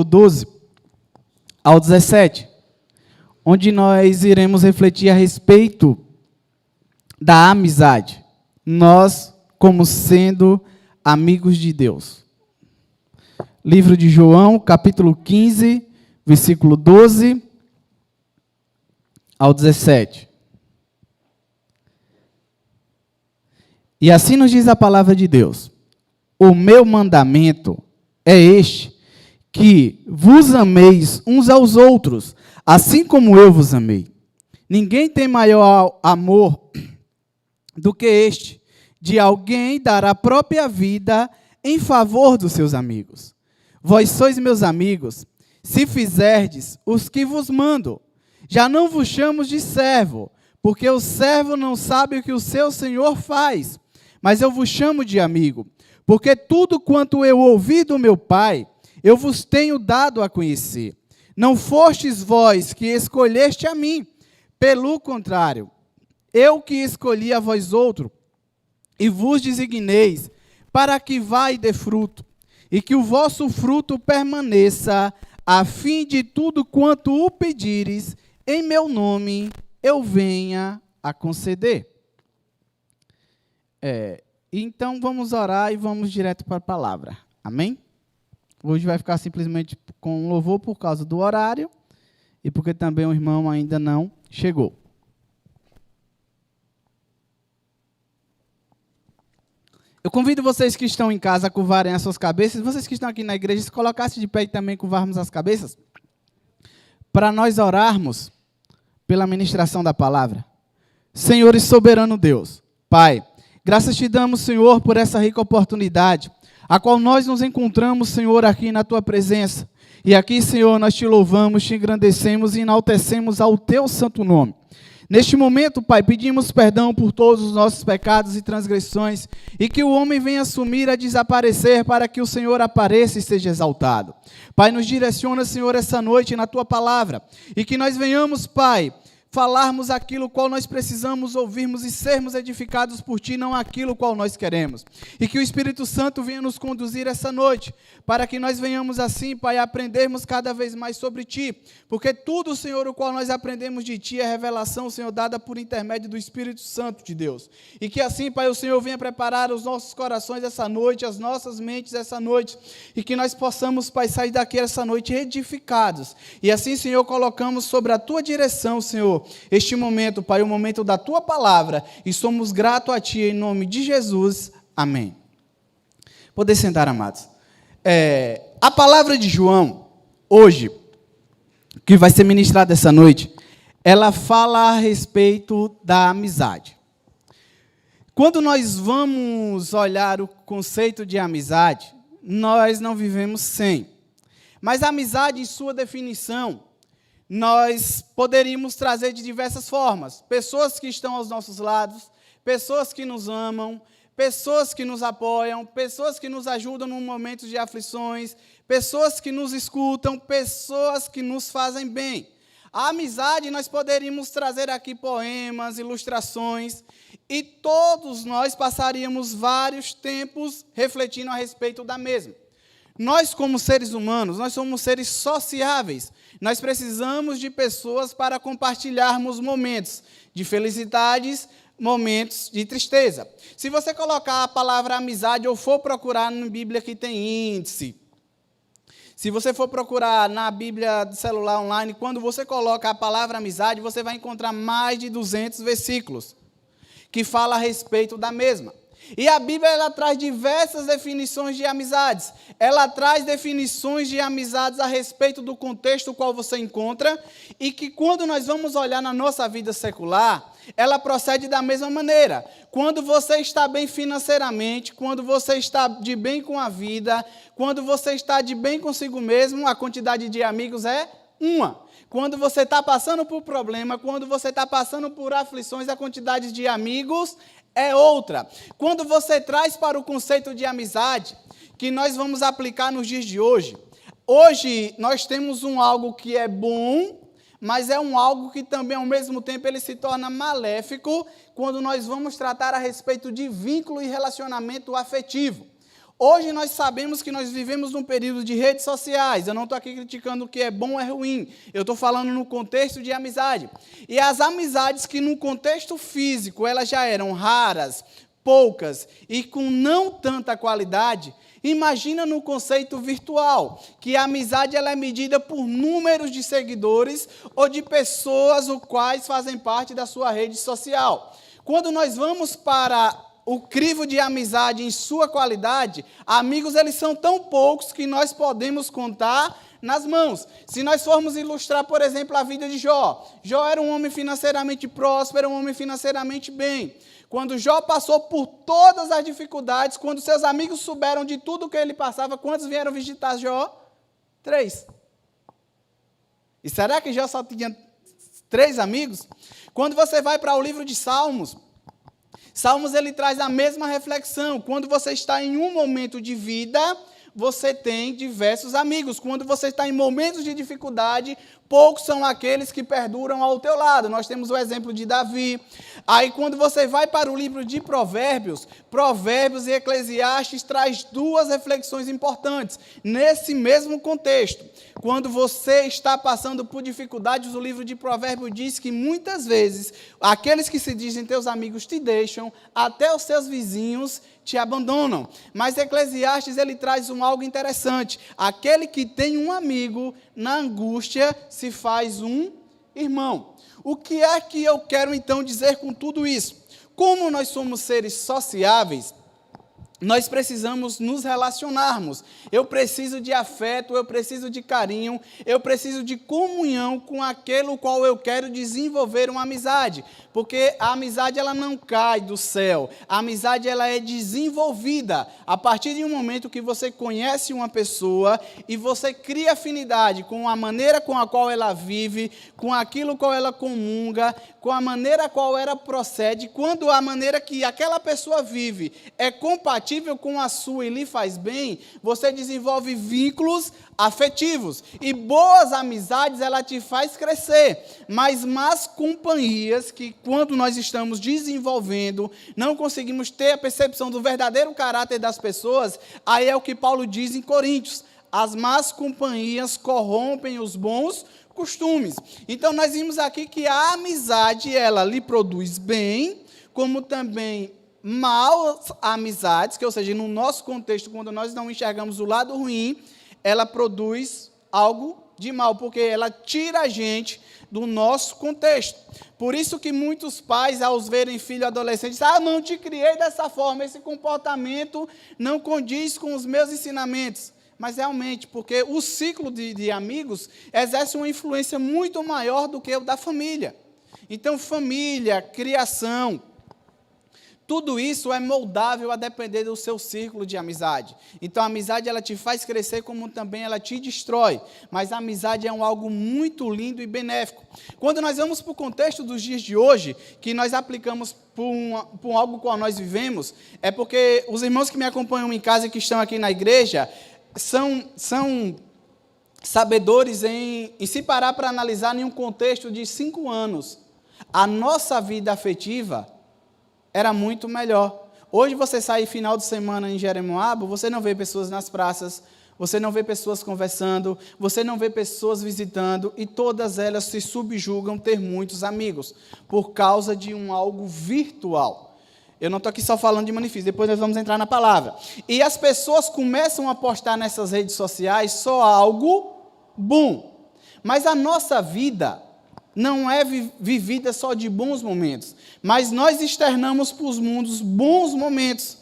12 ao 17, onde nós iremos refletir a respeito da amizade. Nós, como sendo amigos de Deus. Livro de João, capítulo 15, versículo 12 ao 17. E assim nos diz a palavra de Deus: o meu mandamento é este, que vos ameis uns aos outros, assim como eu vos amei. Ninguém tem maior amor do que este, de alguém dar a própria vida em favor dos seus amigos. Vós sois meus amigos, se fizerdes os que vos mando. Já não vos chamo de servo, porque o servo não sabe o que o seu senhor faz, mas eu vos chamo de amigo, porque tudo quanto eu ouvi do meu Pai, eu vos tenho dado a conhecer. Não fostes vós que escolheste a mim, pelo contrário, eu que escolhi a vós outro, e vos designeis, para que vá e dê fruto, e que o vosso fruto permaneça, a fim de tudo quanto o pedires, em meu nome, eu venha a conceder. Então, vamos orar e vamos direto para a palavra. Amém? Hoje vai ficar simplesmente com louvor por causa do horário e porque também o irmão ainda não chegou. Eu convido vocês que estão em casa a curvarem as suas cabeças, vocês que estão aqui na igreja, se colocassem de pé e também curvarmos as cabeças, para nós orarmos pela ministração da palavra. Senhor e soberano Deus, Pai, graças te damos, Senhor, por essa rica oportunidade, a qual nós nos encontramos, Senhor, aqui na Tua presença. E aqui, Senhor, nós te louvamos, te engrandecemos e enaltecemos ao Teu santo nome. Neste momento, Pai, pedimos perdão por todos os nossos pecados e transgressões, e que o homem venha assumir a desaparecer para que o Senhor apareça e seja exaltado. Pai, nos direciona, Senhor, essa noite na Tua palavra, e que nós venhamos, Pai, falarmos aquilo qual nós precisamos ouvirmos e sermos edificados por Ti, não aquilo qual nós queremos. E que o Espírito Santo venha nos conduzir essa noite, para que nós venhamos assim, Pai, aprendermos cada vez mais sobre Ti, porque tudo, Senhor, o qual nós aprendemos de Ti é revelação, Senhor, dada por intermédio do Espírito Santo de Deus. E que assim, Pai, o Senhor venha preparar os nossos corações essa noite, as nossas mentes essa noite, e que nós possamos, Pai, sair daqui essa noite edificados. E assim, Senhor, colocamos sobre a Tua direção, Senhor, este momento, Pai, o momento da Tua palavra, e somos gratos a Ti, em nome de Jesus, amém. Poder sentar, amados. A palavra de João, hoje, que vai ser ministrada essa noite, ela fala a respeito da amizade. Quando nós vamos olhar o conceito de amizade, nós não vivemos sem. Mas a amizade, em sua definição, nós poderíamos trazer de diversas formas. Pessoas que estão aos nossos lados, pessoas que nos amam, pessoas que nos apoiam, pessoas que nos ajudam num momento de aflições, pessoas que nos escutam, pessoas que nos fazem bem. A amizade, nós poderíamos trazer aqui poemas, ilustrações, e todos nós passaríamos vários tempos refletindo a respeito da mesma. Nós, como seres humanos, nós somos seres sociáveis. Nós precisamos de pessoas para compartilharmos momentos de felicidades, momentos de tristeza. Se você colocar a palavra amizade ou for procurar na Bíblia que tem índice, se você for procurar na Bíblia do celular online, quando você coloca a palavra amizade, você vai encontrar mais de 200 versículos que falam a respeito da mesma. E a Bíblia, ela traz diversas definições de amizades. Ela traz definições de amizades a respeito do contexto no qual você encontra, e que quando nós vamos olhar na nossa vida secular, ela procede da mesma maneira. Quando você está bem financeiramente, quando você está de bem com a vida, quando você está de bem consigo mesmo, a quantidade de amigos é uma. Quando você está passando por problema, quando você está passando por aflições, a quantidade de amigos é outra. Quando você traz para o conceito de amizade, que nós vamos aplicar nos dias de hoje, hoje nós temos algo que é bom, mas é algo que também, ao mesmo tempo, ele se torna maléfico, quando nós vamos tratar a respeito de vínculo e relacionamento afetivo. Hoje nós sabemos que nós vivemos num período de redes sociais. Eu não estou aqui criticando o que é bom ou é ruim. Eu estou falando no contexto de amizade. E as amizades que no contexto físico elas já eram raras, poucas e com não tanta qualidade, imagina no conceito virtual, que a amizade ela é medida por números de seguidores ou de pessoas os quais fazem parte da sua rede social. Quando nós vamos para o crivo de amizade em sua qualidade, amigos eles são tão poucos que nós podemos contar nas mãos. Se nós formos ilustrar, por exemplo, a vida de Jó. Jó era um homem financeiramente próspero, um homem financeiramente bem. Quando Jó passou por todas as dificuldades, quando seus amigos souberam de tudo que ele passava, quantos vieram visitar Jó? 3. E será que Jó só tinha 3 amigos? Quando você vai para o livro de Salmos, Salmos ele traz a mesma reflexão. Quando você está em um momento de vida, você tem diversos amigos. Quando você está em momentos de dificuldade, poucos são aqueles que perduram ao teu lado. Nós temos o exemplo de Davi. Aí, quando você vai para o livro de Provérbios, Provérbios e Eclesiastes traz 2 reflexões importantes. Nesse mesmo contexto, quando você está passando por dificuldades, o livro de Provérbios diz que muitas vezes, aqueles que se dizem teus amigos te deixam, até os seus vizinhos te abandonam. Mas Eclesiastes ele traz algo interessante. Aquele que tem um amigo, na angústia, se faz um irmão. O que é que eu quero então dizer com tudo isso? Como nós somos seres sociáveis, nós precisamos nos relacionarmos. Eu preciso de afeto, eu preciso de carinho, eu preciso de comunhão com aquele qual eu quero desenvolver uma amizade. Porque a amizade ela não cai do céu. A amizade ela é desenvolvida a partir de um momento que você conhece uma pessoa e você cria afinidade com a maneira com a qual ela vive, com aquilo qual ela comunga, com a maneira qual ela procede. Quando a maneira que aquela pessoa vive é compatível com a sua e lhe faz bem, você desenvolve vínculos afetivos. E boas amizades, ela te faz crescer. Mas más companhias, que quando nós estamos desenvolvendo, não conseguimos ter a percepção do verdadeiro caráter das pessoas, aí é o que Paulo diz em Coríntios. As más companhias corrompem os bons costumes. Então, nós vimos aqui que a amizade, ela lhe produz bem, como também maus amizades, que, ou seja, no nosso contexto, quando nós não enxergamos o lado ruim, ela produz algo de mal, porque ela tira a gente do nosso contexto. Por isso que muitos pais, ao verem filho adolescente, dizem, não te criei dessa forma, esse comportamento não condiz com os meus ensinamentos. Mas realmente, porque o ciclo de amigos exerce uma influência muito maior do que o da família. Então, família, criação, tudo isso é moldável a depender do seu círculo de amizade. Então, a amizade ela te faz crescer, como também ela te destrói. Mas a amizade é algo muito lindo e benéfico. Quando nós vamos para o contexto dos dias de hoje, que nós aplicamos por algo qual nós vivemos, é porque os irmãos que me acompanham em casa e que estão aqui na igreja, são sabedores em se parar para analisar em um contexto de 5 anos. A nossa vida afetiva era muito melhor. Hoje você sai final de semana em Jeremoabo, você não vê pessoas nas praças, você não vê pessoas conversando, você não vê pessoas visitando, e todas elas se subjugam ter muitos amigos, por causa de algo virtual. Eu não estou aqui só falando de manifício, depois nós vamos entrar na palavra. E as pessoas começam a postar nessas redes sociais só algo bom. Mas a nossa vida não é vivida só de bons momentos, mas nós externamos para os mundos bons momentos.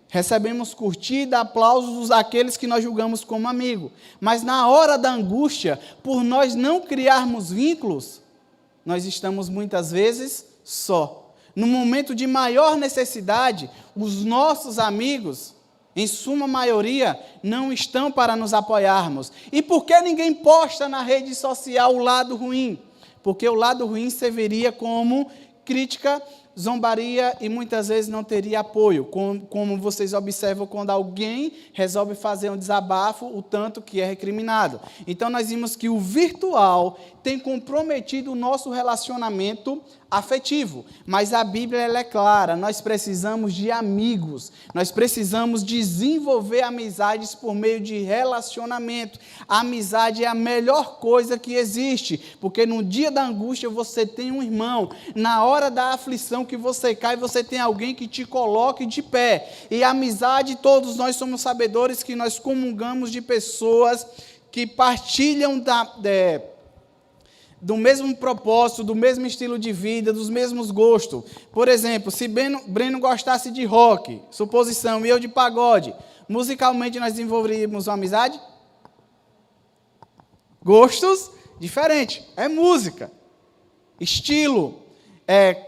Recebemos curtida, aplausos daqueles que nós julgamos como amigo. Mas na hora da angústia, por nós não criarmos vínculos, nós estamos muitas vezes só. No momento de maior necessidade, os nossos amigos, em suma maioria, não estão para nos apoiarmos. E por que ninguém posta na rede social o lado ruim? Porque o lado ruim serviria como crítica zombaria e muitas vezes não teria apoio, como vocês observam quando alguém resolve fazer um desabafo, o tanto que é recriminado. Então nós vimos que o virtual tem comprometido o nosso relacionamento afetivo, mas a Bíblia ela é clara, nós precisamos de amigos, nós precisamos desenvolver amizades por meio de relacionamento. A amizade é a melhor coisa que existe, porque no dia da angústia você tem um irmão, na hora da aflição que você cai, você tem alguém que te coloque de pé, e a amizade, todos nós somos sabedores que nós comungamos de pessoas que partilham do mesmo propósito, do mesmo estilo de vida, dos mesmos gostos. Por exemplo, se Breno gostasse de rock, suposição, e eu de pagode, musicalmente nós desenvolveríamos uma amizade? Gostos diferentes, é música, estilo,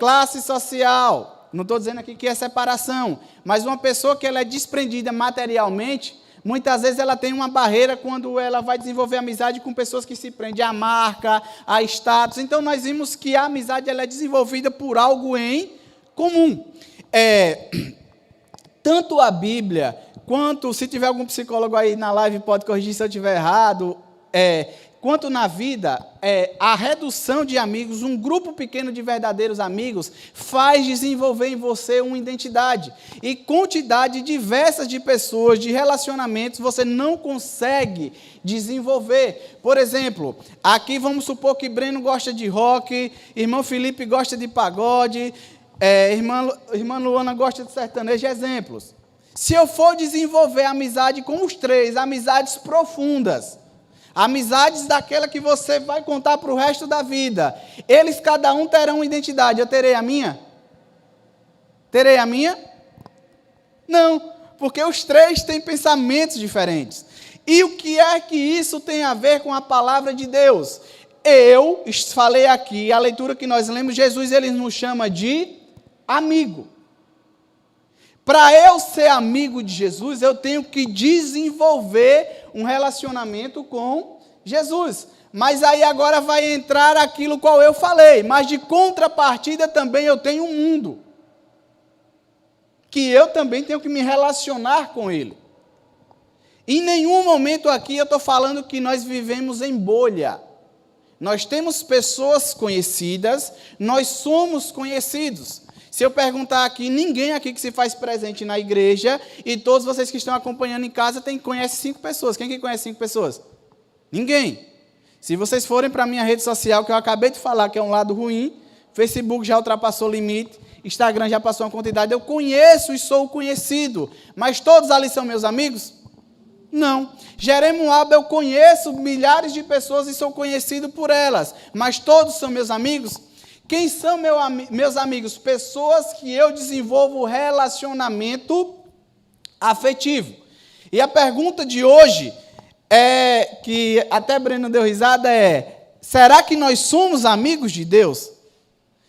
classe social. Não estou dizendo aqui que é separação, mas uma pessoa que ela é desprendida materialmente, muitas vezes ela tem uma barreira quando ela vai desenvolver amizade com pessoas que se prendem à marca, a status. Então, nós vimos que a amizade ela é desenvolvida por algo em comum. Tanto a Bíblia, quanto, se tiver algum psicólogo aí na live, pode corrigir se eu estiver errado, quanto na vida, a redução de amigos, um grupo pequeno de verdadeiros amigos, faz desenvolver em você uma identidade. E quantidade diversas de pessoas, de relacionamentos, você não consegue desenvolver. Por exemplo, aqui vamos supor que Breno gosta de rock, irmão Felipe gosta de pagode, irmã Luana gosta de sertanejo, exemplos. Se eu for desenvolver amizade com os três, amizades profundas, amizades daquela que você vai contar para o resto da vida. Eles, cada um, terão uma identidade. Eu terei a minha? Terei a minha? Não, porque os três têm pensamentos diferentes. E o que é que isso tem a ver com a palavra de Deus? Eu falei aqui, a leitura que nós lemos, Jesus ele nos chama de amigo. Para eu ser amigo de Jesus, eu tenho que desenvolver um relacionamento com Jesus. Mas aí agora vai entrar aquilo qual eu falei. Mas de contrapartida também eu tenho um mundo. Que eu também tenho que me relacionar com ele. Em nenhum momento aqui eu estou falando que nós vivemos em bolha. Nós temos pessoas conhecidas, nós somos conhecidos. Se eu perguntar aqui, ninguém aqui que se faz presente na igreja, e todos vocês que estão acompanhando em casa conhecem 5 pessoas. Quem que conhece 5 pessoas? Ninguém. Se vocês forem para a minha rede social, que eu acabei de falar que é um lado ruim, Facebook já ultrapassou o limite, Instagram já passou uma quantidade, eu conheço e sou conhecido, mas todos ali são meus amigos? Não. Jeremo Alba, eu conheço milhares de pessoas e sou conhecido por elas, mas todos são meus amigos? Quem são meus amigos? Pessoas que eu desenvolvo relacionamento afetivo. E a pergunta de hoje, que até Breno deu risada, será que nós somos amigos de Deus?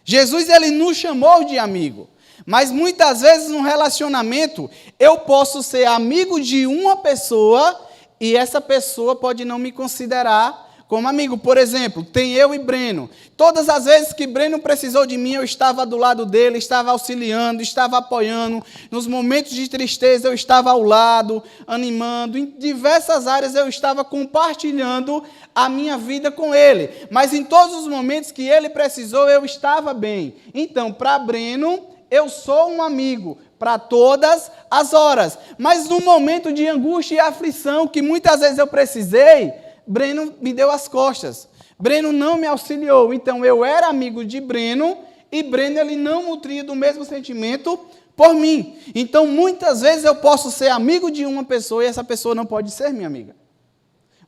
Jesus ele nos chamou de amigo, mas muitas vezes num relacionamento, eu posso ser amigo de uma pessoa e essa pessoa pode não me considerar como amigo. Por exemplo, tem eu e Breno. Todas as vezes que Breno precisou de mim, eu estava do lado dele, estava auxiliando, estava apoiando. Nos momentos de tristeza, eu estava ao lado, animando. Em diversas áreas, eu estava compartilhando a minha vida com ele. Mas em todos os momentos que ele precisou, eu estava bem. Então, para Breno, eu sou um amigo para todas as horas. Mas no momento de angústia e aflição, que muitas vezes eu precisei, Breno me deu as costas. Breno não me auxiliou. Então, eu era amigo de Breno e Breno ele não nutria do mesmo sentimento por mim. Então, muitas vezes eu posso ser amigo de uma pessoa e essa pessoa não pode ser minha amiga.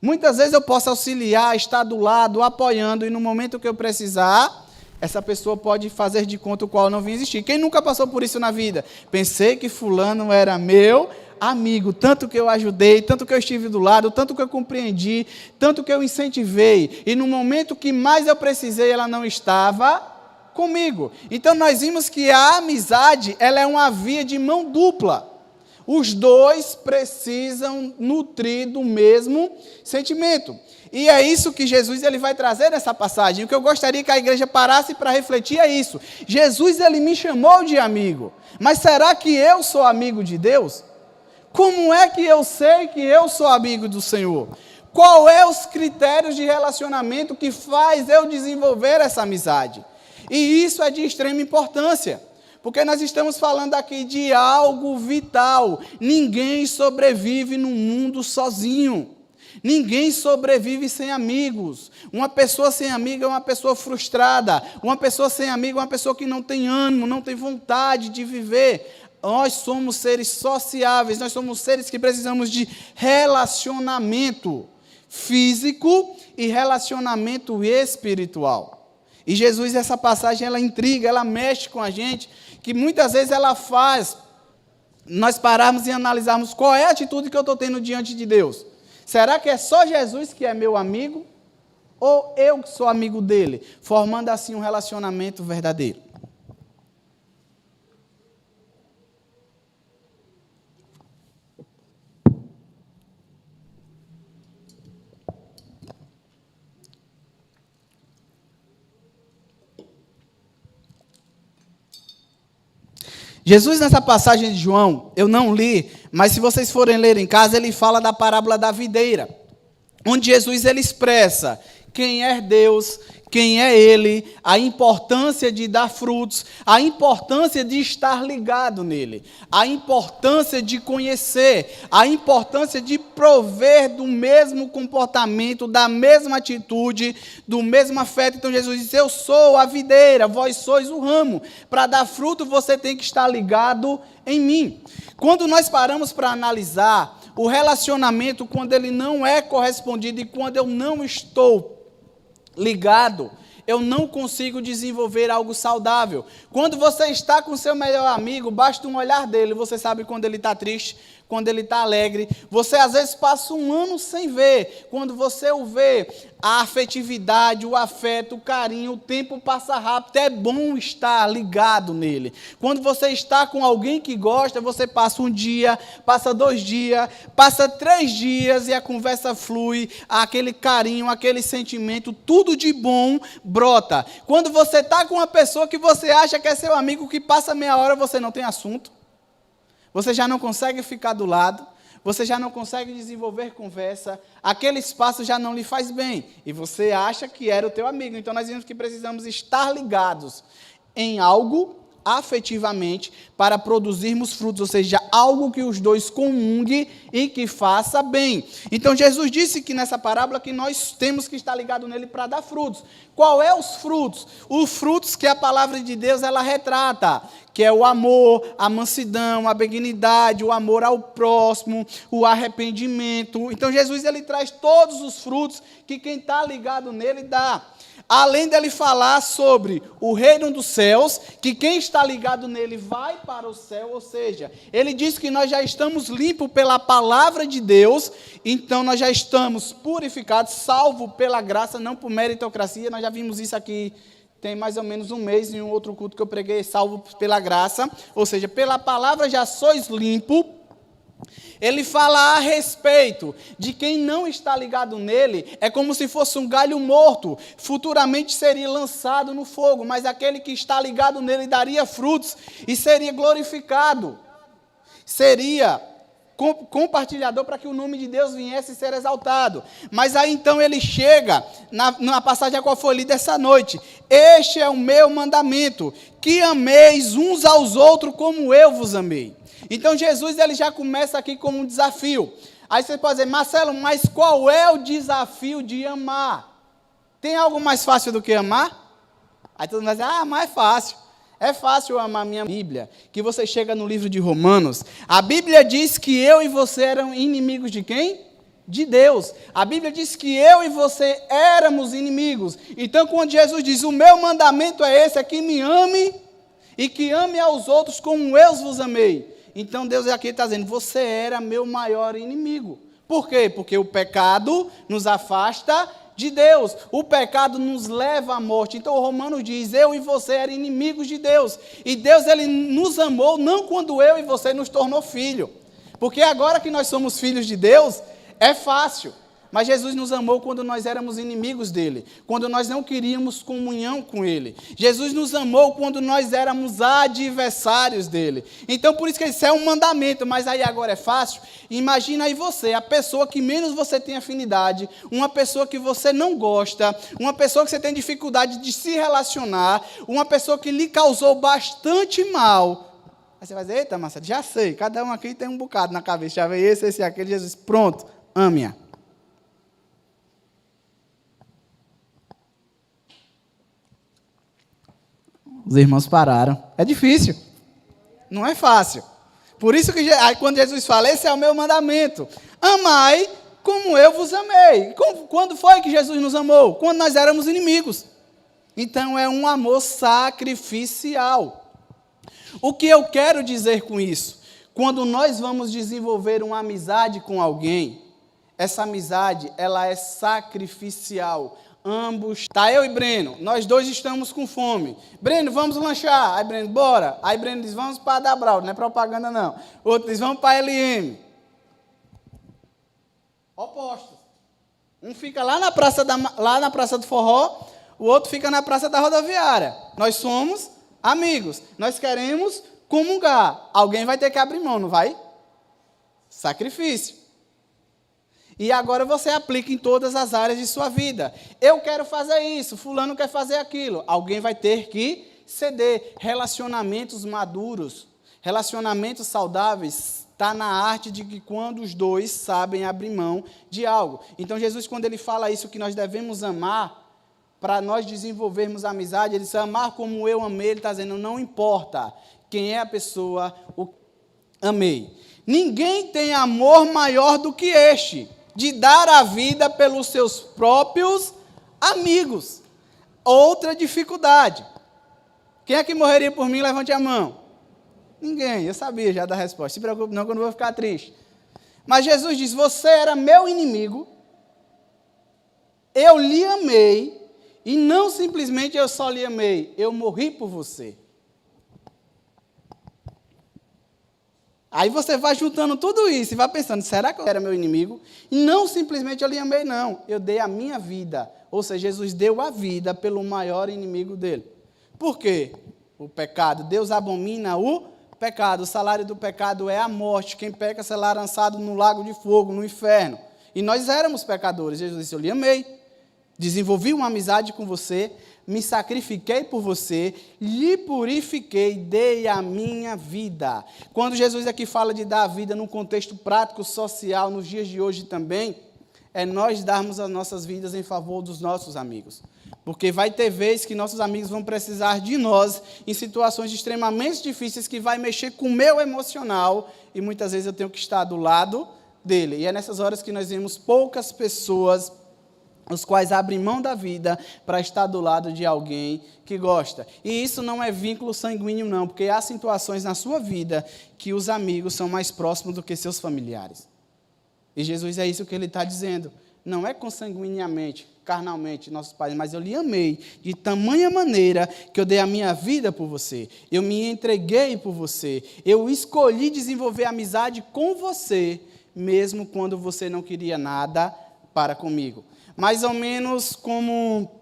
Muitas vezes eu posso auxiliar, estar do lado, apoiando, e no momento que eu precisar, essa pessoa pode fazer de conta o qual não vinha existir. Quem nunca passou por isso na vida? Pensei que fulano era meu amigo, tanto que eu ajudei, tanto que eu estive do lado, tanto que eu compreendi, tanto que eu incentivei, e no momento que mais eu precisei, ela não estava comigo. Então nós vimos que a amizade, ela é uma via de mão dupla. Os dois precisam nutrir do mesmo sentimento. E é isso que Jesus ele vai trazer nessa passagem. O que eu gostaria que a igreja parasse para refletir é isso. Jesus ele me chamou de amigo. Mas será que eu sou amigo de Deus? Como é que eu sei que eu sou amigo do Senhor? Qual é os critérios de relacionamento que faz eu desenvolver essa amizade? E isso é de extrema importância, porque nós estamos falando aqui de algo vital. Ninguém sobrevive no mundo sozinho. Ninguém sobrevive sem amigos. Uma pessoa sem amigo é uma pessoa frustrada. Uma pessoa sem amigo é uma pessoa que não tem ânimo, não tem vontade de viver. Nós somos seres sociáveis, nós somos seres que precisamos de relacionamento físico e relacionamento espiritual. E Jesus, essa passagem, ela intriga, ela mexe com a gente, que muitas vezes ela faz nós pararmos e analisarmos qual é a atitude que eu estou tendo diante de Deus. Será que é só Jesus que é meu amigo? Ou eu que sou amigo dele? Formando assim um relacionamento verdadeiro. Jesus, nessa passagem de João, eu não li, mas se vocês forem ler em casa, ele fala da parábola da videira, onde Jesus ele expressa quem é Deus, quem é Ele, a importância de dar frutos, a importância de estar ligado nele, a importância de conhecer, a importância de prover do mesmo comportamento, da mesma atitude, do mesmo afeto. Então Jesus disse, eu sou a videira, vós sois o ramo. Para dar fruto você tem que estar ligado em mim. Quando nós paramos para analisar o relacionamento, quando ele não é correspondido e quando eu não estou ligado, eu não consigo desenvolver algo saudável. Quando você está com seu melhor amigo, basta um olhar dele, você sabe quando ele está triste, quando ele está alegre. Você às vezes passa um ano sem ver. Quando você o vê, a afetividade, o afeto, o carinho, o tempo passa rápido. É bom estar ligado nele. Quando você está com alguém que gosta, você passa um dia, passa 2 dias, passa 3 dias e a conversa flui, aquele carinho, aquele sentimento, tudo de bom brota. Quando você está com uma pessoa que você acha que é seu amigo, que passa meia hora, você não tem assunto. Você já não consegue ficar do lado, você já não consegue desenvolver conversa, aquele espaço já não lhe faz bem, e você acha que era o teu amigo. Então nós vimos que precisamos estar ligados em algo afetivamente para produzirmos frutos, ou seja, algo que os dois comunguem e que faça bem. Então Jesus disse que nessa parábola que nós temos que estar ligado nele para dar frutos. Qual é os frutos? Os frutos que a palavra de Deus ela retrata, que é o amor, a mansidão, a benignidade, o amor ao próximo, o arrependimento. Então Jesus ele traz todos os frutos que quem está ligado nele dá. Além dele falar sobre o reino dos céus, que quem está ligado nele vai para o céu, ou seja, ele diz que nós já estamos limpos pela palavra de Deus, então nós já estamos purificados, salvos pela graça, não por meritocracia. Nós já vimos isso aqui, tem mais ou menos um mês, em um outro culto que eu preguei, salvo pela graça, ou seja, pela palavra já sois limpos. Ele fala a respeito de quem não está ligado nele, é como se fosse um galho morto, futuramente seria lançado no fogo, mas aquele que está ligado nele daria frutos e seria glorificado, seria compartilhador para que o nome de Deus viesse a ser exaltado. Mas aí então ele chega na passagem a qual foi lida essa noite: este é o meu mandamento, que ameis uns aos outros como eu vos amei. Então Jesus ele já começa aqui com um desafio. Aí você pode dizer, Marcelo, mas qual é o desafio de amar? Tem algo mais fácil do que amar? Aí todo mundo vai dizer, mais fácil. É fácil eu amar a minha Bíblia, que você chega no livro de Romanos, a Bíblia diz que eu e você eram inimigos de quem? De Deus. A Bíblia diz que eu e você éramos inimigos. Então quando Jesus diz, o meu mandamento é esse, é que me ame e que ame aos outros como eu vos amei. Então Deus aqui está dizendo, você era meu maior inimigo. Por quê? Porque o pecado nos afasta de Deus. O pecado nos leva à morte. Então o Romanos diz, eu e você eram inimigos de Deus. E Deus ele nos amou não quando eu e você nos tornou filho. Porque agora que nós somos filhos de Deus, é fácil. Mas Jesus nos amou quando nós éramos inimigos dele, quando nós não queríamos comunhão com ele. Jesus nos amou quando nós éramos adversários dele. Então, por isso que isso é um mandamento, mas aí agora é fácil. Imagina aí você, a pessoa que menos você tem afinidade, uma pessoa que você não gosta, uma pessoa que você tem dificuldade de se relacionar, uma pessoa que lhe causou bastante mal. Aí você vai dizer, eita, Marcelo, já sei, cada um aqui tem um bocado na cabeça, já veio esse, aquele, Jesus, pronto, ame-a. Os irmãos pararam. É difícil. Não é fácil. Por isso que quando Jesus fala, esse é o meu mandamento. Amai como eu vos amei. Quando foi que Jesus nos amou? Quando nós éramos inimigos. Então é um amor sacrificial. O que eu quero dizer com isso? Quando nós vamos desenvolver uma amizade com alguém, essa amizade, ela é sacrificial. Ambos, tá eu e Breno, nós dois estamos com fome. Breno, vamos lanchar. Aí Breno, bora. Aí Breno diz, vamos para Dabral, não é propaganda não. Outro diz, vamos para LM. Opostos. Um fica lá na praça do Forró, o outro fica na praça da rodoviária. Nós somos amigos, nós queremos comungar. Alguém vai ter que abrir mão, não vai? Sacrifício. E agora você aplica em todas as áreas de sua vida. Eu quero fazer isso, fulano quer fazer aquilo. Alguém vai ter que ceder. Relacionamentos maduros, relacionamentos saudáveis, está na arte de que quando os dois sabem abrir mão de algo. Então Jesus, quando ele fala isso, que nós devemos amar, para nós desenvolvermos a amizade, ele diz, amar como eu amei, ele está dizendo, não importa quem é a pessoa, o amei. Ninguém tem amor maior do que este, de dar a vida pelos seus próprios amigos. Outra dificuldade. Quem é que morreria por mim? Levante a mão. Ninguém, eu sabia já da resposta. Se preocupe não, que eu não vou ficar triste. Mas Jesus diz, você era meu inimigo, eu lhe amei, e não simplesmente eu só lhe amei, eu morri por você. Aí você vai juntando tudo isso e vai pensando, será que eu era meu inimigo? E não simplesmente eu lhe amei, não. Eu dei a minha vida. Ou seja, Jesus deu a vida pelo maior inimigo dele. Por quê? O pecado. Deus abomina o pecado. O salário do pecado é a morte. Quem peca será lançado no lago de fogo, no inferno. E nós éramos pecadores. Jesus disse, eu lhe amei. Desenvolvi uma amizade com você, me sacrifiquei por você, lhe purifiquei, dei a minha vida. Quando Jesus aqui fala de dar a vida num contexto prático, social, nos dias de hoje também, é nós darmos as nossas vidas em favor dos nossos amigos. Porque vai ter vezes que nossos amigos vão precisar de nós em situações extremamente difíceis que vai mexer com o meu emocional e muitas vezes eu tenho que estar do lado dele. E é nessas horas que nós vemos poucas pessoas os quais abrem mão da vida para estar do lado de alguém que gosta. E isso não é vínculo sanguíneo, não, porque há situações na sua vida que os amigos são mais próximos do que seus familiares. E Jesus é isso que ele está dizendo. Não é consanguineamente, carnalmente, nossos pais, mas eu lhe amei de tamanha maneira que eu dei a minha vida por você. Eu me entreguei por você. Eu escolhi desenvolver amizade com você, mesmo quando você não queria nada para comigo. Mais ou menos como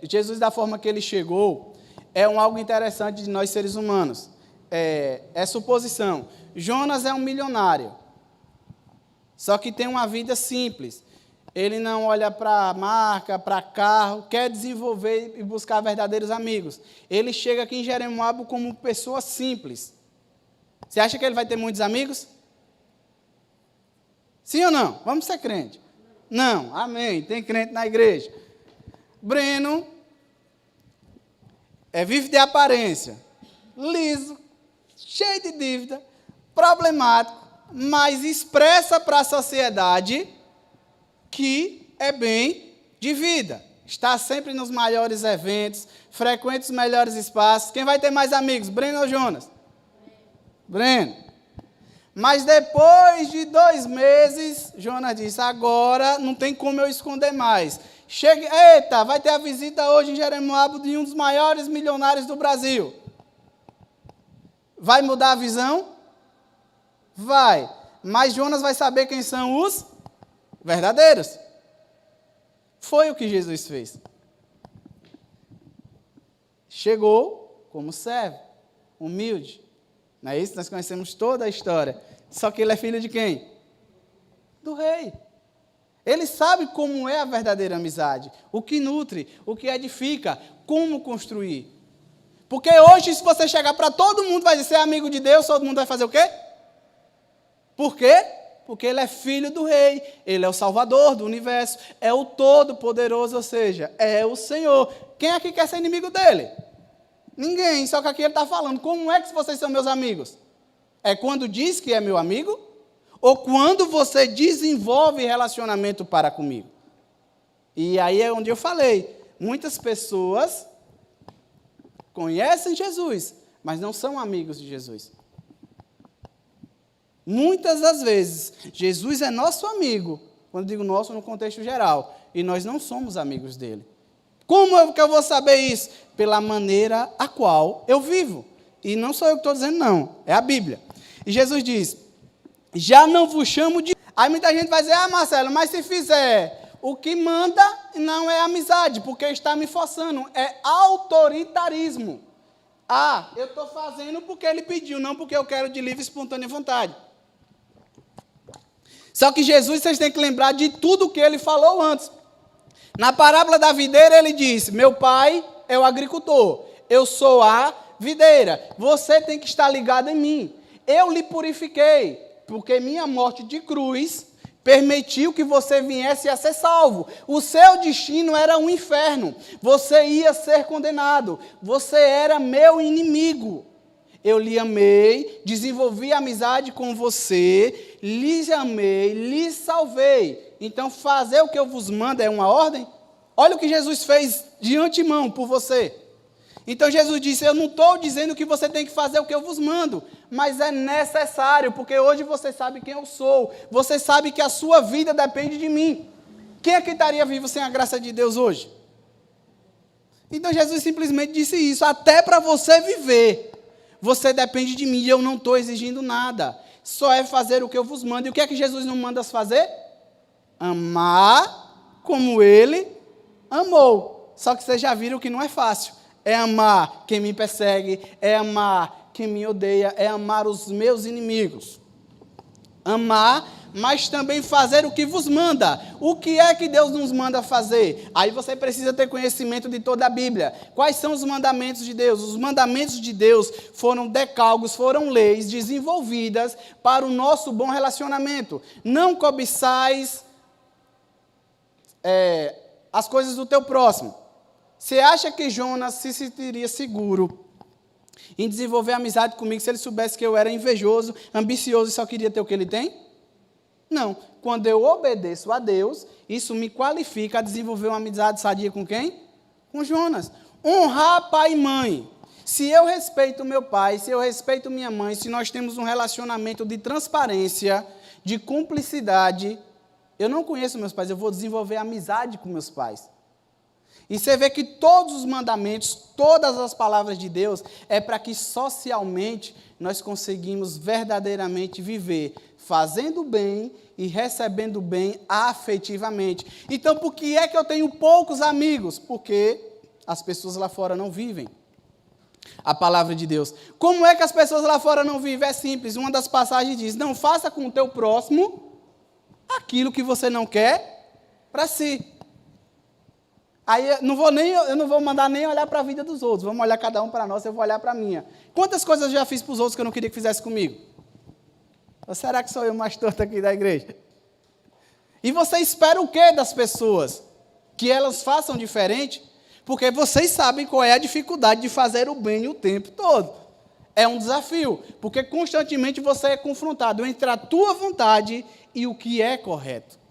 Jesus, da forma que ele chegou, é algo interessante de nós seres humanos. É suposição. Jonas é um milionário, só que tem uma vida simples. Ele não olha para marca, para carro, quer desenvolver e buscar verdadeiros amigos. Ele chega aqui em Jeremoabo como pessoa simples. Você acha que ele vai ter muitos amigos? Sim ou não? Vamos ser crente. Não, amém, tem crente na igreja. Breno vive de aparência, liso, cheio de dívida, problemático, mas expressa para a sociedade que é bem de vida. Está sempre nos maiores eventos, frequenta os melhores espaços. Quem vai ter mais amigos, Breno ou Jonas? Breno. Mas depois de 2 meses, Jonas disse, agora não tem como eu esconder mais. Eita, vai ter a visita hoje em Jeremoabo de um dos maiores milionários do Brasil. Vai mudar a visão? Vai. Mas Jonas vai saber quem são os verdadeiros. Foi o que Jesus fez. Chegou como servo, humilde. Não é isso? Nós conhecemos toda a história. Só que ele é filho de quem? Do rei. Ele sabe como é a verdadeira amizade, o que nutre, o que edifica, como construir. Porque hoje, se você chegar para todo mundo, vai dizer, você é amigo de Deus, todo mundo vai fazer o quê? Por quê? Porque ele é filho do rei, ele é o salvador do universo, é o todo-poderoso, ou seja, é o Senhor. Quem aqui quer ser inimigo dele? Ninguém, só que aqui ele está falando, como é que vocês são meus amigos? É quando diz que é meu amigo? Ou quando você desenvolve relacionamento para comigo? E aí é onde eu falei, muitas pessoas conhecem Jesus, mas não são amigos de Jesus. Muitas das vezes, Jesus é nosso amigo, quando digo nosso, no contexto geral, e nós não somos amigos dele. Como é que eu vou saber isso? Pela maneira a qual eu vivo. E não sou eu que estou dizendo, não, é a Bíblia. E Jesus diz, já não vos chamo de... Aí muita gente vai dizer, Marcelo, mas se fizer o que manda, não é amizade, porque está me forçando, é autoritarismo. Eu estou fazendo porque ele pediu, não porque eu quero de livre e espontânea vontade. Só que Jesus, vocês têm que lembrar de tudo que ele falou antes. Na parábola da videira, ele disse, meu pai é o agricultor, eu sou a videira, você tem que estar ligado em mim. Eu lhe purifiquei, porque minha morte de cruz permitiu que você viesse a ser salvo. O seu destino era um inferno, você ia ser condenado, você era meu inimigo. Eu lhe amei, desenvolvi amizade com você, lhes amei, lhes salvei. Então, fazer o que eu vos mando é uma ordem? Olha o que Jesus fez de antemão por você. Então, Jesus disse, eu não estou dizendo que você tem que fazer o que eu vos mando, mas é necessário, porque hoje você sabe quem eu sou, você sabe que a sua vida depende de mim. Quem é que estaria vivo sem a graça de Deus hoje? Então, Jesus simplesmente disse isso, até para você viver. Você depende de mim e eu não estou exigindo nada. Só é fazer o que eu vos mando. E o que é que Jesus não manda fazer? Amar como ele amou. Só que vocês já viram que não é fácil. É amar quem me persegue, é amar quem me odeia, é amar os meus inimigos. Amar, mas também fazer o que vos manda. O que é que Deus nos manda fazer? Aí você precisa ter conhecimento de toda a Bíblia. Quais são os mandamentos de Deus? Os mandamentos de Deus foram decálogos, foram leis desenvolvidas para o nosso bom relacionamento. Não cobiçais as coisas do teu próximo. Você acha que Jonas se sentiria seguro em desenvolver amizade comigo se ele soubesse que eu era invejoso, ambicioso e só queria ter o que ele tem? Não. Quando eu obedeço a Deus, isso me qualifica a desenvolver uma amizade sadia com quem? Com Jonas. Honrar pai e mãe. Se eu respeito meu pai, se eu respeito minha mãe, se nós temos um relacionamento de transparência, de cumplicidade, eu não conheço meus pais, eu vou desenvolver amizade com meus pais. E você vê que todos os mandamentos, todas as palavras de Deus, é para que socialmente nós conseguimos verdadeiramente viver, fazendo bem e recebendo bem afetivamente. Então, por que é que eu tenho poucos amigos? Porque as pessoas lá fora não vivem a palavra de Deus. Como é que as pessoas lá fora não vivem? É simples, uma das passagens diz, não faça com o teu próximo aquilo que você não quer para si. Aí eu não vou mandar nem olhar para a vida dos outros, vamos olhar cada um para nós, eu vou olhar para a minha. Quantas coisas eu já fiz para os outros que eu não queria que fizesse comigo? Ou será que sou eu mais torto aqui da igreja? E você espera o quê das pessoas? Que elas façam diferente? Porque vocês sabem qual é a dificuldade de fazer o bem o tempo todo. É um desafio, porque constantemente você é confrontado entre a tua vontade e o que é correto.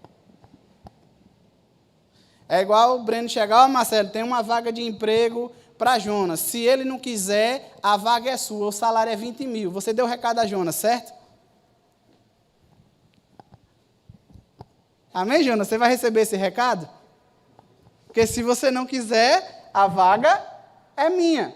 É igual o Breno chegar, Marcelo, tem uma vaga de emprego para Jonas. Se ele não quiser, a vaga é sua, o salário é 20 mil. Você deu o recado a Jonas, certo? Amém, Jonas? Você vai receber esse recado? Porque se você não quiser, a vaga é minha.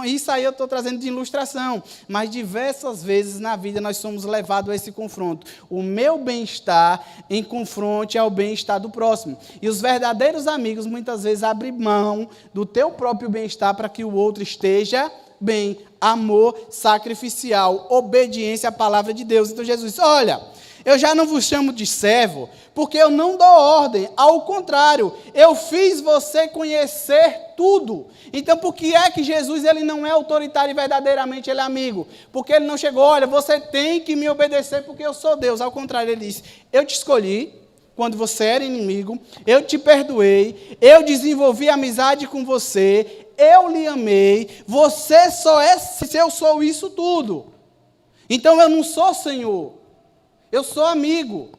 Isso aí eu estou trazendo de ilustração, mas diversas vezes na vida nós somos levados a esse confronto. O meu bem-estar em confronto ao bem-estar do próximo. E os verdadeiros amigos muitas vezes abrem mão do teu próprio bem-estar para que o outro esteja bem. Amor sacrificial, obediência à palavra de Deus. Então Jesus disse, olha, eu já não vos chamo de servo, porque eu não dou ordem. Ao contrário, eu fiz você conhecer tudo. Então, por que é que Jesus ele não é autoritário e verdadeiramente ele é amigo? Porque ele não chegou, olha, você tem que me obedecer porque eu sou Deus. Ao contrário, ele disse, eu te escolhi quando você era inimigo, eu te perdoei, eu desenvolvi amizade com você, eu lhe amei, você só é se eu sou isso tudo. Então, eu não sou Senhor. Eu sou amigo.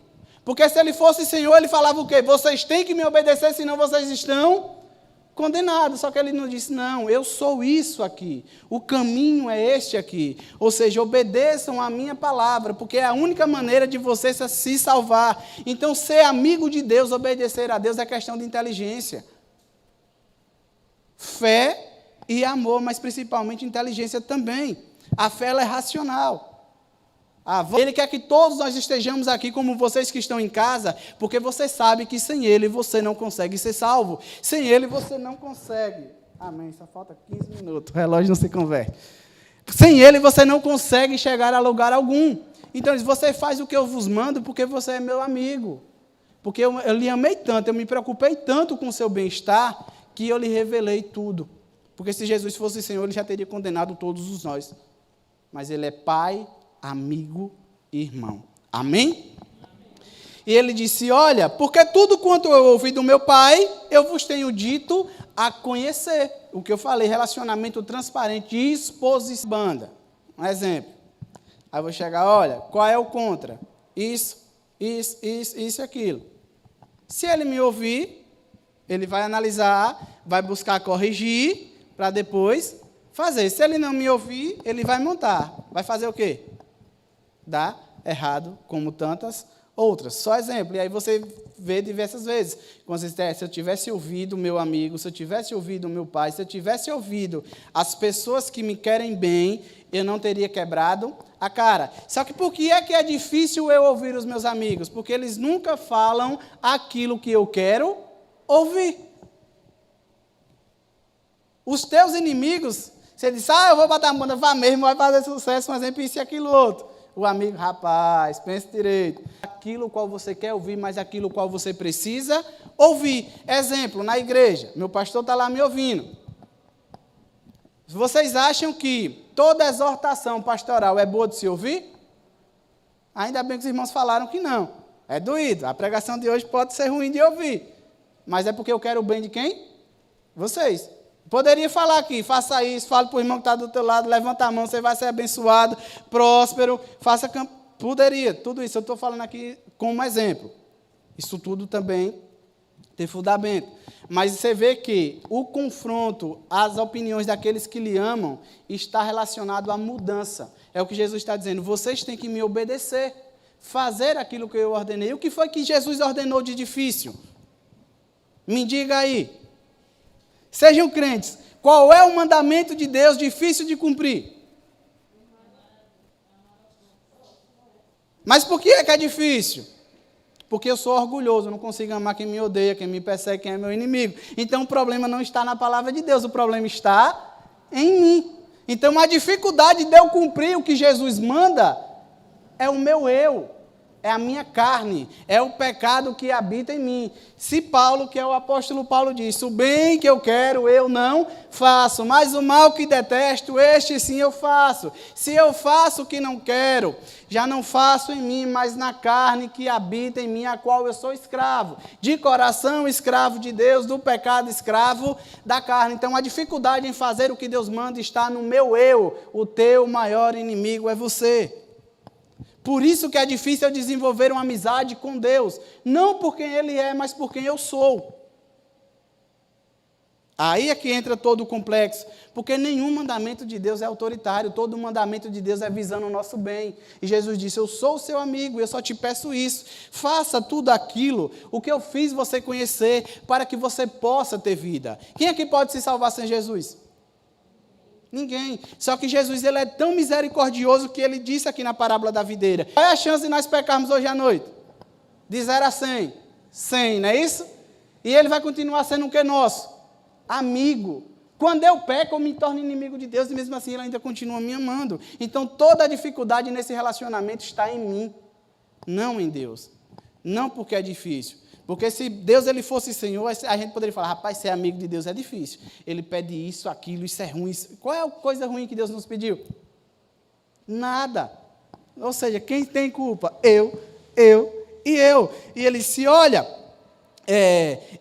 Porque se ele fosse Senhor, ele falava o quê? Vocês têm que me obedecer, senão vocês estão condenados. Só que ele não disse, não, eu sou isso aqui. O caminho é este aqui. Ou seja, obedeçam a minha palavra, porque é a única maneira de você se salvar. Então, ser amigo de Deus, obedecer a Deus, é questão de inteligência. Fé e amor, mas principalmente inteligência também. A fé ela é racional. Ele quer que todos nós estejamos aqui como vocês que estão em casa, porque você sabe que sem Ele você não consegue ser salvo. Sem Ele você não consegue. Amém, só falta 15 minutos, o relógio não se converte. Sem Ele você não consegue chegar a lugar algum. Então, você faz o que eu vos mando porque você é meu amigo. Porque eu lhe amei tanto, eu me preocupei tanto com o seu bem-estar, que eu lhe revelei tudo. Porque se Jesus fosse Senhor, Ele já teria condenado todos os nós. Mas Ele é Pai, amigo e irmão. Amém? E ele disse, olha, porque tudo quanto eu ouvi do meu pai, eu vos tenho dito a conhecer. O que eu falei, relacionamento transparente, exposição. Banda, um exemplo. Aí eu vou chegar, olha, qual é o contra? Isso e aquilo. Se ele me ouvir, ele vai analisar, vai buscar corrigir, para depois fazer. Se ele não me ouvir, ele vai montar. Vai fazer o quê? Dá errado, como tantas outras. Só exemplo, e aí você vê diversas vezes. Se eu tivesse ouvido meu amigo, se eu tivesse ouvido meu pai, se eu tivesse ouvido as pessoas que me querem bem, eu não teria quebrado a cara. Só que por que é difícil eu ouvir os meus amigos? Porque eles nunca falam aquilo que eu quero ouvir. Os teus inimigos, você diz, eu vou botar a banda, vá mesmo, vai fazer sucesso, um exemplo, isso e aquilo outro. O amigo, rapaz, pense direito. Aquilo qual você quer ouvir, mas aquilo qual você precisa ouvir. Exemplo, na igreja, meu pastor está lá me ouvindo. Vocês acham que toda exortação pastoral é boa de se ouvir? Ainda bem que os irmãos falaram que não. É doído. A pregação de hoje pode ser ruim de ouvir. Mas é porque eu quero o bem de quem? Vocês. Poderia falar aqui, faça isso, fale para o irmão que está do teu lado, levanta a mão, você vai ser abençoado, próspero, faça campanha. Poderia, tudo isso, eu estou falando aqui como exemplo. Isso tudo também tem fundamento. Mas você vê que o confronto às opiniões daqueles que lhe amam está relacionado à mudança. É o que Jesus está dizendo, vocês têm que me obedecer, fazer aquilo que eu ordenei. O que foi que Jesus ordenou de difícil? Me diga aí. Sejam crentes. Qual é o mandamento de Deus difícil de cumprir? Mas por que é difícil? Porque eu sou orgulhoso, eu não consigo amar quem me odeia, quem me persegue, quem é meu inimigo. Então o problema não está na palavra de Deus, o problema está em mim. Então a dificuldade de eu cumprir o que Jesus manda é o meu eu. É a minha carne, é o pecado que habita em mim. Se Paulo, que é o apóstolo Paulo, disse, o bem que eu quero eu não faço, mas o mal que detesto, este sim eu faço. Se eu faço o que não quero, já não faço em mim, mas na carne que habita em mim, a qual eu sou escravo. De coração, escravo de Deus, do pecado, escravo da carne. Então a dificuldade em fazer o que Deus manda está no meu eu. O teu maior inimigo é você. Por isso que é difícil eu desenvolver uma amizade com Deus. Não por quem Ele é, mas por quem eu sou. Aí é que entra todo o complexo. Porque nenhum mandamento de Deus é autoritário. Todo mandamento de Deus é visando o nosso bem. E Jesus disse, eu sou o seu amigo, eu só te peço isso. Faça tudo aquilo, o que eu fiz você conhecer, para que você possa ter vida. Quem aqui pode se salvar sem Jesus? Ninguém. Só que Jesus, ele é tão misericordioso que ele disse aqui na parábola da videira. Qual é a chance de nós pecarmos hoje à noite? De 0 a 100. 100, não é isso? E ele vai continuar sendo o que nosso? Amigo. Quando eu peco, eu me torno inimigo de Deus, e mesmo assim ele ainda continua me amando. Então toda a dificuldade nesse relacionamento está em mim, não em Deus. Não porque é difícil. Porque se Deus ele fosse Senhor, a gente poderia falar, rapaz, ser amigo de Deus é difícil. Ele pede isso, aquilo, isso é ruim. Qual é a coisa ruim que Deus nos pediu? Nada. Ou seja, quem tem culpa? Eu e eu. E ele disse, olha,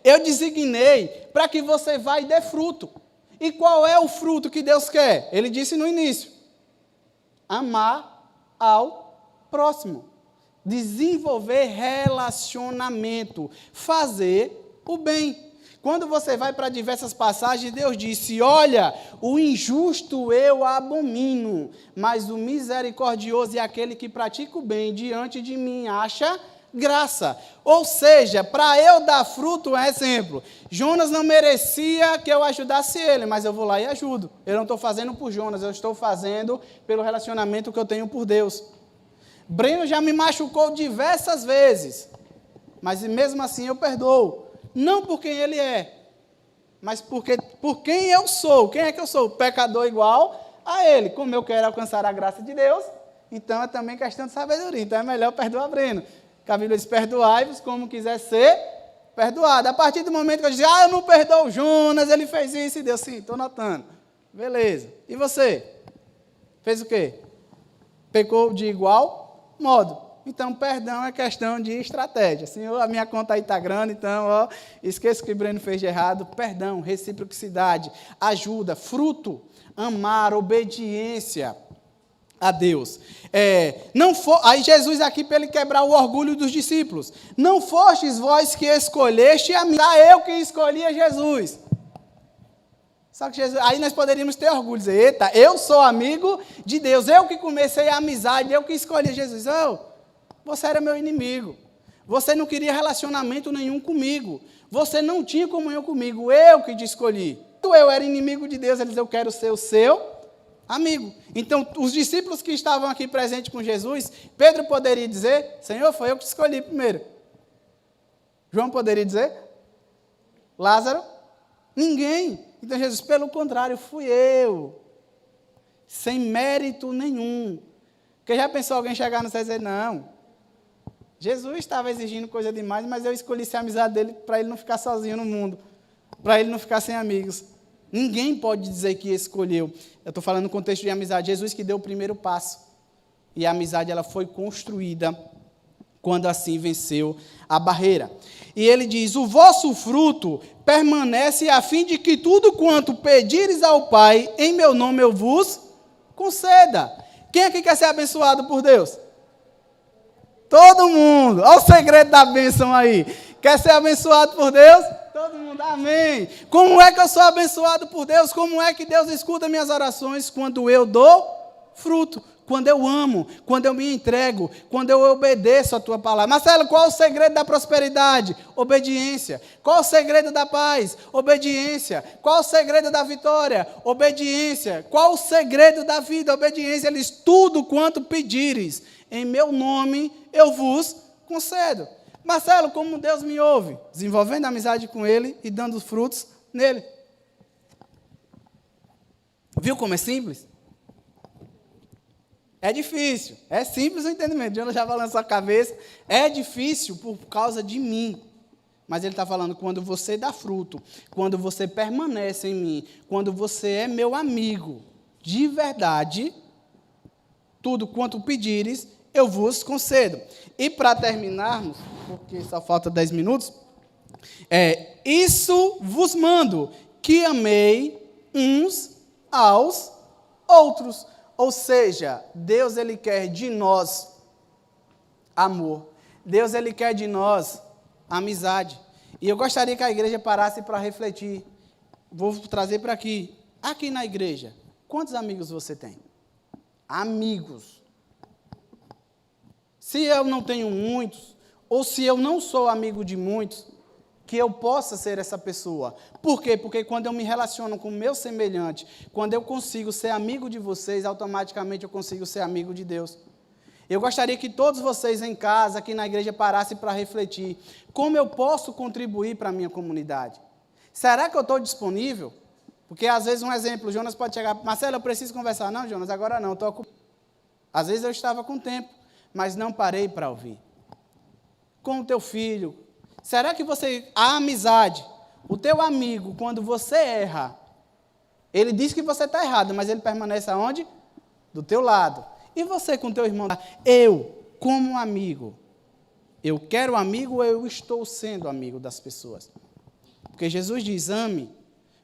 eu designei para que você vá e dê fruto. E qual é o fruto que Deus quer? Ele disse no início, amar ao próximo. Desenvolver relacionamento, fazer o bem. Quando você vai para diversas passagens, Deus disse, olha, o injusto eu abomino, mas o misericordioso é aquele que pratica o bem diante de mim, acha graça. Ou seja, para eu dar fruto, um exemplo, Jonas não merecia que eu ajudasse ele, mas eu vou lá e ajudo. Eu não estou fazendo por Jonas, eu estou fazendo pelo relacionamento que eu tenho por Deus. Breno já me machucou diversas vezes, mas mesmo assim eu perdoo. Não por quem ele é, mas por quem eu sou. Quem é que eu sou? Pecador igual a ele. Como eu quero alcançar a graça de Deus, então é também questão de sabedoria. Então é melhor perdoar Breno. Que a Bíblia diz, perdoai-vos como quiser ser perdoado. A partir do momento que eu digo, eu não perdoo Jonas, ele fez isso, e Deus, sim, estou notando. Beleza. E você? Fez o quê? Pecou de igual modo. Então, perdão é questão de estratégia. Senhor, a minha conta aí está grande, então, esqueça o que o Breno fez de errado. Perdão, reciprocidade, ajuda, fruto, amar, obediência a Deus. Aí Jesus aqui, para ele quebrar o orgulho dos discípulos. Não fostes vós que escolheste a mim, eu que escolhi a Jesus. Só que Jesus, aí nós poderíamos ter orgulho, dizer, eita, eu sou amigo de Deus, eu que comecei a amizade, eu que escolhi Jesus. Você era meu inimigo, você não queria relacionamento nenhum comigo, você não tinha comunhão comigo, eu que te escolhi. Eu era inimigo de Deus, ele disse, eu quero ser o seu amigo. Então, os discípulos que estavam aqui presentes com Jesus, Pedro poderia dizer, Senhor, foi eu que te escolhi primeiro. João poderia dizer, Lázaro, ninguém. Então, Jesus, pelo contrário, fui eu, sem mérito nenhum. Porque já pensou alguém chegar no céu e dizer, não, Jesus estava exigindo coisa demais, mas eu escolhi ser a amizade dele para ele não ficar sozinho no mundo, para ele não ficar sem amigos. Ninguém pode dizer que escolheu. Eu estou falando no contexto de amizade. Jesus que deu o primeiro passo. E a amizade ela foi construída quando assim venceu a barreira. E ele diz, o vosso fruto permanece a fim de que tudo quanto pedires ao Pai, em meu nome eu vos conceda. Quem aqui quer ser abençoado por Deus? Todo mundo. Olha o segredo da bênção aí. Quer ser abençoado por Deus? Todo mundo, amém. Como é que eu sou abençoado por Deus? Como é que Deus escuta minhas orações? Quando eu dou fruto, quando eu amo, quando eu me entrego, quando eu obedeço a tua palavra. Marcelo, qual é o segredo da prosperidade? Obediência. Qual é o segredo da paz? Obediência. Qual é o segredo da vitória? Obediência. Qual é o segredo da vida? Obediência. Ele diz, tudo quanto pedires, em meu nome eu vos concedo. Marcelo, como Deus me ouve? Desenvolvendo amizade com Ele e dando frutos nele. Viu como é simples? É difícil. É simples o entendimento. Jonas já balançou a cabeça. É difícil por causa de mim. Mas ele está falando, quando você dá fruto, quando você permanece em mim, quando você é meu amigo, de verdade, tudo quanto pedires, eu vos concedo. E para terminarmos, porque só falta 10 minutos, isso vos mando, que amei uns aos outros. Ou seja, Deus ele quer de nós amor. Deus ele quer de nós amizade. E eu gostaria que a igreja parasse para refletir. Vou trazer para aqui. Aqui na igreja, quantos amigos você tem? Amigos. Se eu não tenho muitos, ou se eu não sou amigo de muitos, que eu possa ser essa pessoa. Por quê? Porque quando eu me relaciono com o meu semelhante, quando eu consigo ser amigo de vocês, automaticamente eu consigo ser amigo de Deus. Eu gostaria que todos vocês em casa, aqui na igreja, parassem para refletir. Como eu posso contribuir para a minha comunidade? Será que eu estou disponível? Porque às vezes, um exemplo, o Jonas pode chegar, Marcelo, eu preciso conversar. Não, Jonas, agora não, estou ocupado. Às vezes eu estava com tempo, mas não parei para ouvir. Com o teu filho, será que a amizade, o teu amigo, quando você erra, ele diz que você está errado, mas ele permanece aonde? Do teu lado. E você com teu irmão? Eu, como amigo, eu quero amigo ou eu estou sendo amigo das pessoas? Porque Jesus diz, ame,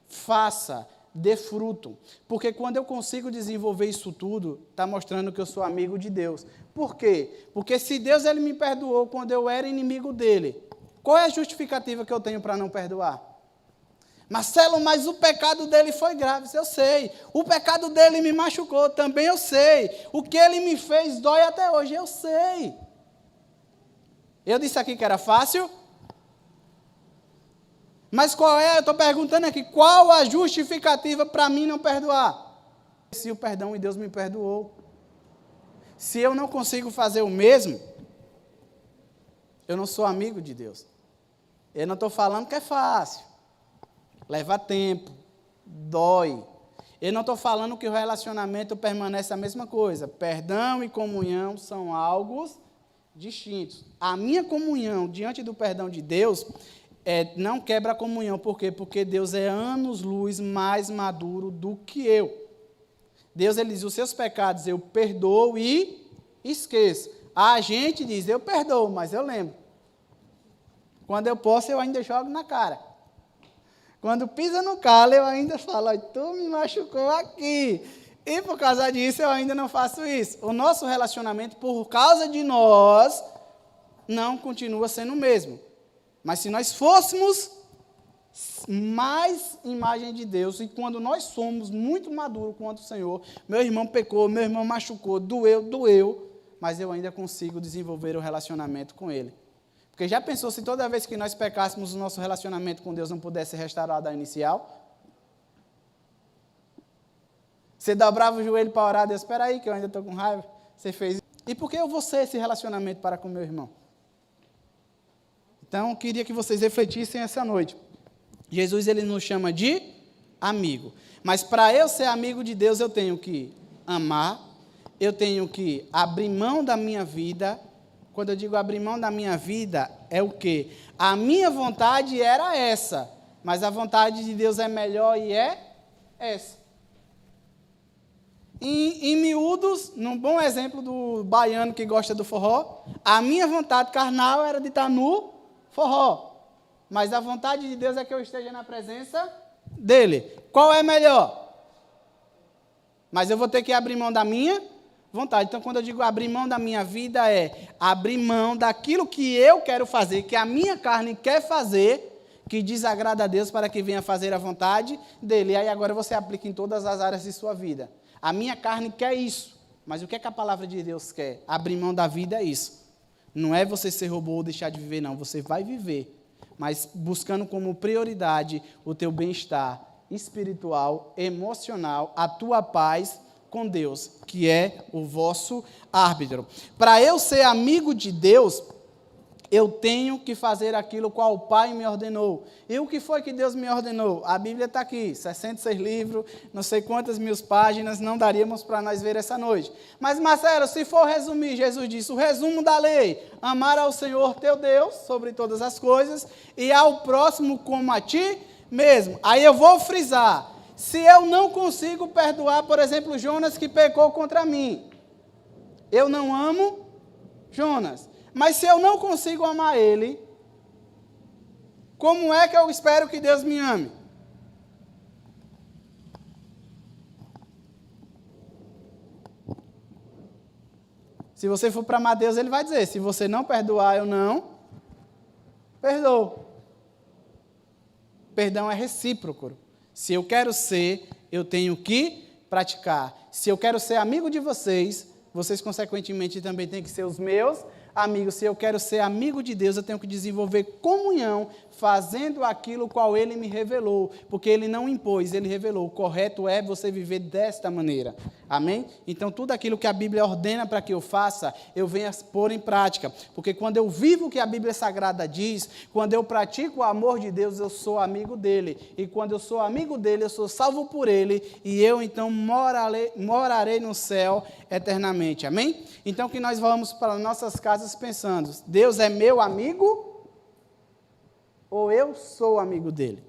faça, dê fruto. Porque quando eu consigo desenvolver isso tudo, está mostrando que eu sou amigo de Deus. Por quê? Porque se Deus ele me perdoou quando eu era inimigo dele, qual é a justificativa que eu tenho para não perdoar? Marcelo, mas o pecado dele foi grave, eu sei. O pecado dele me machucou, também eu sei. O que ele me fez dói até hoje, eu sei. Eu disse aqui que era fácil. Mas qual é, eu estou perguntando aqui, qual a justificativa para mim não perdoar? Se o perdão e Deus me perdoou. Se eu não consigo fazer o mesmo, eu não sou amigo de Deus. Eu não estou falando que é fácil. Leva tempo, dói. Eu não estou falando que o relacionamento permanece a mesma coisa. Perdão e comunhão são algo distintos. A minha comunhão diante do perdão de Deus não quebra a comunhão. Por quê? Porque Deus é anos-luz mais maduro do que eu. Deus, ele diz, os seus pecados eu perdoo e esqueço. A gente diz, eu perdoo, mas eu lembro. Quando eu posso, eu ainda jogo na cara. Quando pisa no calo, eu ainda falo, tu me machucou aqui. E por causa disso, eu ainda não faço isso. O nosso relacionamento, por causa de nós, não continua sendo o mesmo. Mas se nós fôssemos mais imagem de Deus, e quando nós somos muito maduros quanto o Senhor, meu irmão pecou, meu irmão machucou, doeu, mas eu ainda consigo desenvolver o relacionamento com Ele. Porque já pensou se toda vez que nós pecássemos o nosso relacionamento com Deus não pudesse restaurar da inicial? Você dobrava o joelho para orar, Deus, espera aí que eu ainda estou com raiva. Você fez isso. E por que eu vou ser esse relacionamento para com meu irmão? Então, eu queria que vocês refletissem essa noite. Jesus, ele nos chama de amigo. Mas para eu ser amigo de Deus, eu tenho que amar, eu tenho que abrir mão da minha vida. Quando eu digo abrir mão da minha vida, é o quê? A minha vontade era essa, mas a vontade de Deus é melhor e é essa. Em miúdos, num bom exemplo do baiano que gosta do forró, a minha vontade carnal era de estar no forró, mas a vontade de Deus é que eu esteja na presença dele. Qual é melhor? Mas eu vou ter que abrir mão da minha vontade. Então, quando eu digo abrir mão da minha vida, é abrir mão daquilo que eu quero fazer, que a minha carne quer fazer, que desagrada a Deus para que venha fazer a vontade dele. E aí agora você aplica em todas as áreas de sua vida. A minha carne quer isso, mas o que é que a palavra de Deus quer? Abrir mão da vida é isso. Não é você ser robô ou deixar de viver, não. Você vai viver, mas buscando como prioridade o teu bem-estar espiritual, emocional, a tua paz com Deus, que é o vosso árbitro. Para eu ser amigo de Deus, eu tenho que fazer aquilo qual o Pai me ordenou. E o que foi que Deus me ordenou? A Bíblia está aqui, 66 livros, não sei quantas mil páginas, não daríamos para nós ver essa noite. Mas, Marcelo, se for resumir, Jesus disse, o resumo da lei, amar ao Senhor teu Deus, sobre todas as coisas, e ao próximo como a ti mesmo. Aí eu vou frisar, se eu não consigo perdoar, por exemplo, Jonas que pecou contra mim, eu não amo Jonas. Mas se eu não consigo amar ele, como é que eu espero que Deus me ame? Se você for para amar Deus, ele vai dizer, se você não perdoar, eu não perdoo. Perdão é recíproco. Se eu quero ser, eu tenho que praticar. Se eu quero ser amigo de vocês, vocês consequentemente também têm que ser os meus amigo. Se eu quero ser amigo de Deus, eu tenho que desenvolver comunhão, fazendo aquilo qual Ele me revelou, porque Ele não impôs, Ele revelou. O correto é você viver desta maneira. Amém? Então, tudo aquilo que a Bíblia ordena para que eu faça, eu venha pôr em prática. Porque quando eu vivo o que a Bíblia Sagrada diz, quando eu pratico o amor de Deus, eu sou amigo dEle. E quando eu sou amigo dEle, eu sou salvo por Ele, e eu, então, morarei no céu eternamente. Amém? Então, que nós vamos para nossas casas pensando, Deus é meu amigo ou eu sou amigo dele?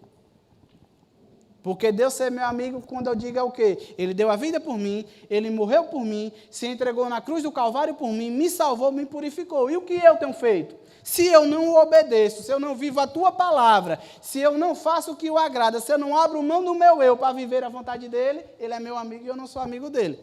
Porque Deus ser meu amigo quando eu digo é o quê? Ele deu a vida por mim, Ele morreu por mim, se entregou na cruz do Calvário por mim, me salvou, me purificou. E o que eu tenho feito? Se eu não obedeço, se eu não vivo a tua palavra, se eu não faço o que o agrada, se eu não abro mão do meu eu para viver a vontade dele, Ele é meu amigo e eu não sou amigo dele.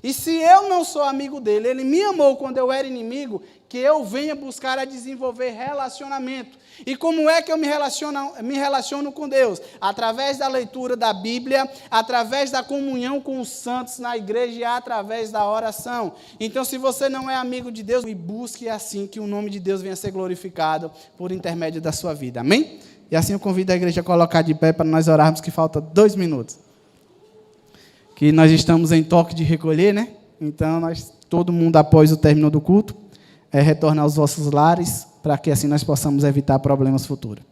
E se eu não sou amigo dele, ele me amou quando eu era inimigo, que eu venha buscar a desenvolver relacionamento. E como é que eu me relaciono com Deus? Através da leitura da Bíblia, através da comunhão com os santos na igreja e através da oração. Então, se você não é amigo de Deus, me busque assim que o nome de Deus venha a ser glorificado por intermédio da sua vida. Amém? E assim eu convido a igreja a colocar de pé para nós orarmos, que falta 2 minutos. Que nós estamos em toque de recolher, né? Então, todo mundo, após o término do culto, retorna aos vossos lares, para que assim nós possamos evitar problemas futuros.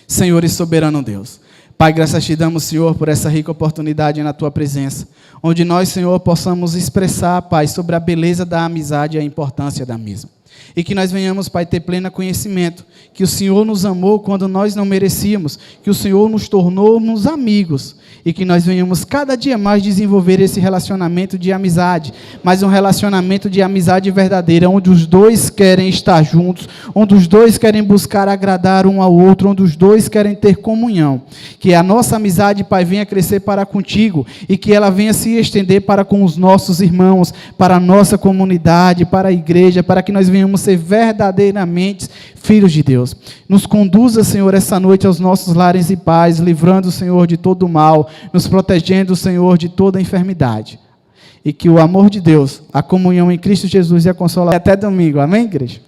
Senhor e soberano Deus, Pai, graças te damos, Senhor, por essa rica oportunidade na Tua presença, onde nós, Senhor, possamos expressar, Pai, sobre a beleza da amizade e a importância da mesma. E que nós venhamos, Pai, ter pleno conhecimento que o Senhor nos amou quando nós não merecíamos, que o Senhor nos tornou-nos amigos, e que nós venhamos cada dia mais desenvolver esse relacionamento de amizade, mas um relacionamento de amizade verdadeira, onde os dois querem estar juntos, onde os dois querem buscar agradar um ao outro, onde os dois querem ter comunhão. Que a nossa amizade, Pai, venha crescer para contigo, e que ela venha se estender para com os nossos irmãos, para a nossa comunidade, para a igreja, para que nós venhamos ser verdadeiramente filhos de Deus. Nos conduza, Senhor, essa noite aos nossos lares e paz, livrando, Senhor, de todo o mal, nos protegendo, Senhor, de toda enfermidade. E que o amor de Deus, a comunhão em Cristo Jesus e a consolação até domingo. Amém, igreja?